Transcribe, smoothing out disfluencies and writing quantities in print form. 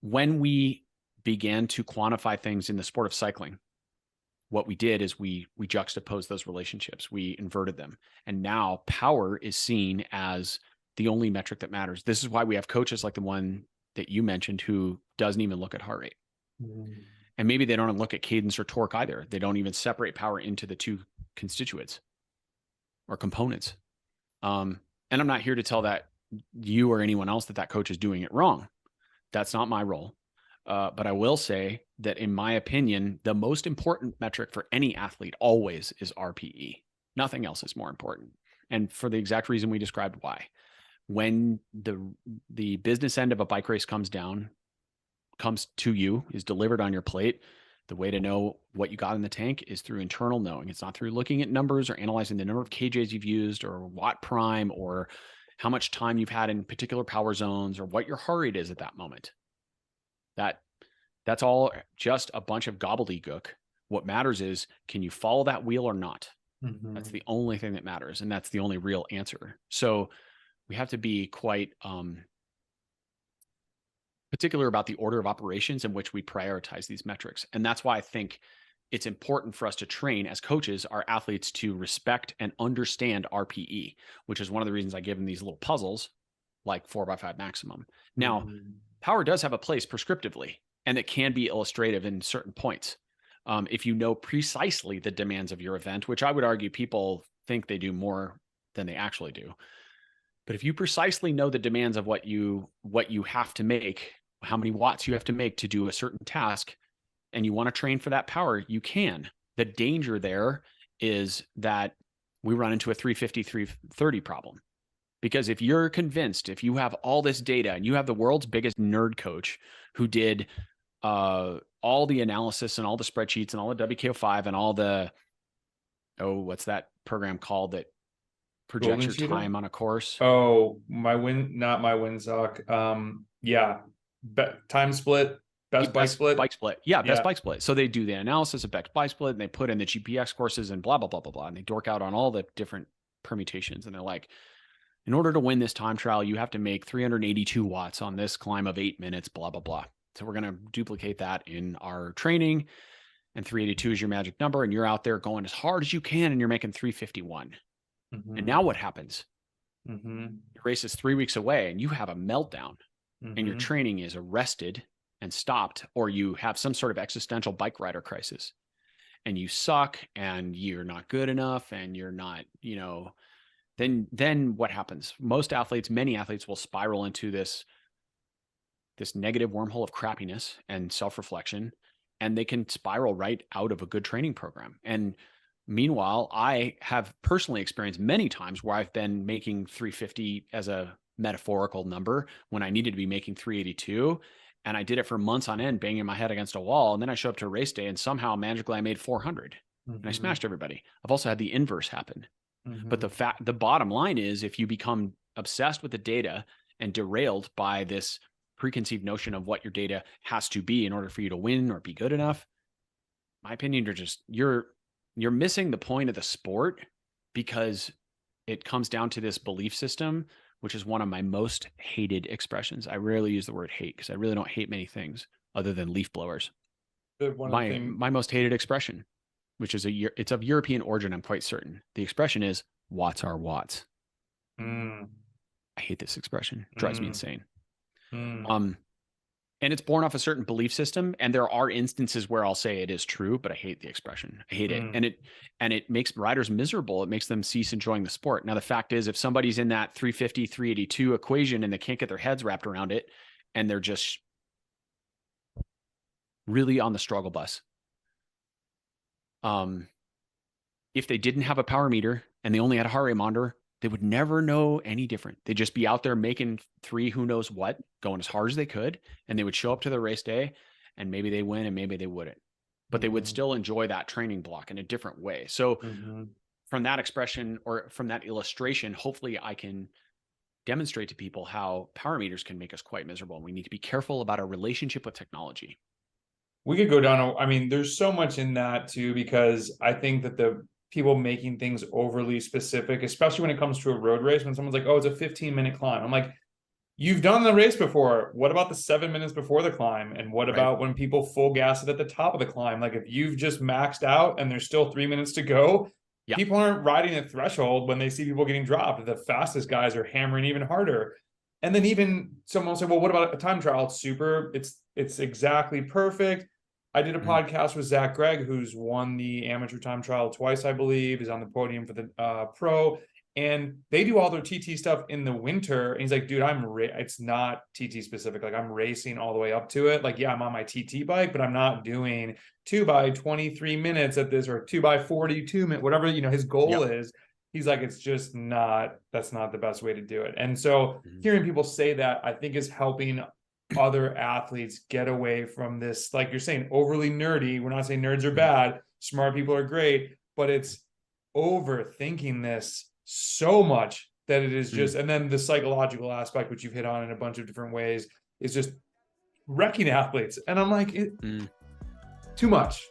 when we began to quantify things in the sport of cycling, what we did is we juxtaposed those relationships. We inverted them. And now power is seen as the only metric that matters. This is why we have coaches like the one that you mentioned who doesn't even look at heart rate. And maybe they don't look at cadence or torque either. They don't even separate power into the two constituents or components. And I'm not here to tell that you or anyone else that coach is doing it wrong. That's not my role. But I will say that in my opinion, the most important metric for any athlete always is RPE. Nothing else is more important. And for the exact reason we described why. When the business end of a bike race comes to you, is delivered on your plate, the way to know what you got in the tank is through internal knowing. It's not through looking at numbers or analyzing the number of kJs you've used or watt prime or how much time you've had in particular power zones or what your heart rate is at that moment. That's all just a bunch of gobbledygook. What matters is, can you follow that wheel or not? That's the only thing that matters. And that's the only real answer. So we have to be quite particular about the order of operations in which we prioritize these metrics. And that's why I think it's important for us to train as coaches, our athletes to respect and understand RPE, which is one of the reasons I give them these little puzzles like 4x5 maximum. Now, power does have a place prescriptively, and it can be illustrative in certain points. If you know precisely the demands of your event, which I would argue people think they do more than they actually do. But if you precisely know the demands of what you have to make, how many watts you have to make to do a certain task, and you want to train for that power, you can. The danger there is that we run into a 350, 330 problem. Because if you're convinced, if you have all this data and you have the world's biggest nerd coach who did all the analysis and all the spreadsheets and all the WKO5 and all the, what's that program called that projects your time on a course? Oh, not my Winsock. Yeah. Time split, best bike split. Yeah, best bike split. So they do the analysis of best bike split and they put in the GPX courses and blah, blah, blah, blah, blah. And they dork out on all the different permutations. And they're like, in order to win this time trial, you have to make 382 watts on this climb of 8 minutes, blah, blah, blah. So we're going to duplicate that in our training. And 382 is your magic number. And you're out there going as hard as you can and you're making 351. And now what happens? Your race is 3 weeks away and you have a meltdown and your training is arrested and stopped, or you have some sort of existential bike rider crisis and you suck and you're not good enough and you're not, then what happens? Many athletes will spiral into this negative wormhole of crappiness and self-reflection, and they can spiral right out of a good training program. And meanwhile, I have personally experienced many times where I've been making 350 as a metaphorical number when I needed to be making 382. And I did it for months on end, banging my head against a wall. And then I show up to a race day and somehow magically I made 400 and I smashed everybody. I've also had the inverse happen. But the bottom line is, if you become obsessed with the data and derailed by this preconceived notion of what your data has to be in order for you to win or be good enough, my opinion, you're missing the point of the sport, because it comes down to this belief system, which is one of my most hated expressions. I rarely use the word hate because I really don't hate many things other than leaf blowers. My most hated expression, which is it's of European origin, I'm quite certain. The expression is watts are watts. I hate this expression. It drives me insane. And it's born off a certain belief system. And there are instances where I'll say it is true, but I hate the expression. I hate it. And it makes riders miserable. It makes them cease enjoying the sport. Now, the fact is, if somebody's in that 350, 382 equation and they can't get their heads wrapped around it, and they're just really on the struggle bus, if they didn't have a power meter and they only had a heart rate monitor, they would never know any different. They'd just be out there making who knows what, going as hard as they could. And they would show up to the race day and maybe they win and maybe they wouldn't, but they would still enjoy that training block in a different way. So from that expression, or from that illustration, hopefully I can demonstrate to people how power meters can make us quite miserable. And we need to be careful about our relationship with technology. We could go down. I mean, there's so much in that too, because I think that the people making things overly specific, especially when it comes to a road race, when someone's like, oh, it's a 15-minute climb. I'm like, you've done the race before. What about the 7 minutes before the climb? And what Right. about when people full gas it at the top of the climb? Like if you've just maxed out and there's still 3 minutes to go, Yeah. people aren't riding a threshold when they see people getting dropped. The fastest guys are hammering even harder. And then even someone will say, well, what about a time trial? It's super, it's exactly perfect. I did a podcast with Zach Gregg, who's won the amateur time trial twice, I believe, is on the podium for the pro. And they do all their TT stuff in the winter. And he's like, dude, it's not TT specific. Like I'm racing all the way up to it. Like, yeah, I'm on my TT bike, but I'm not doing 2 by 23 minutes at this or 2 by 42 minutes, whatever, his goal is. He's like, that's not the best way to do it. And so hearing people say that, I think is helping other athletes get away from this, like you're saying, overly nerdy. We're not saying nerds are bad. Smart people are great, but it's overthinking this so much that it is just, and then the psychological aspect, which you've hit on in a bunch of different ways, is just wrecking athletes. And I'm like, too much.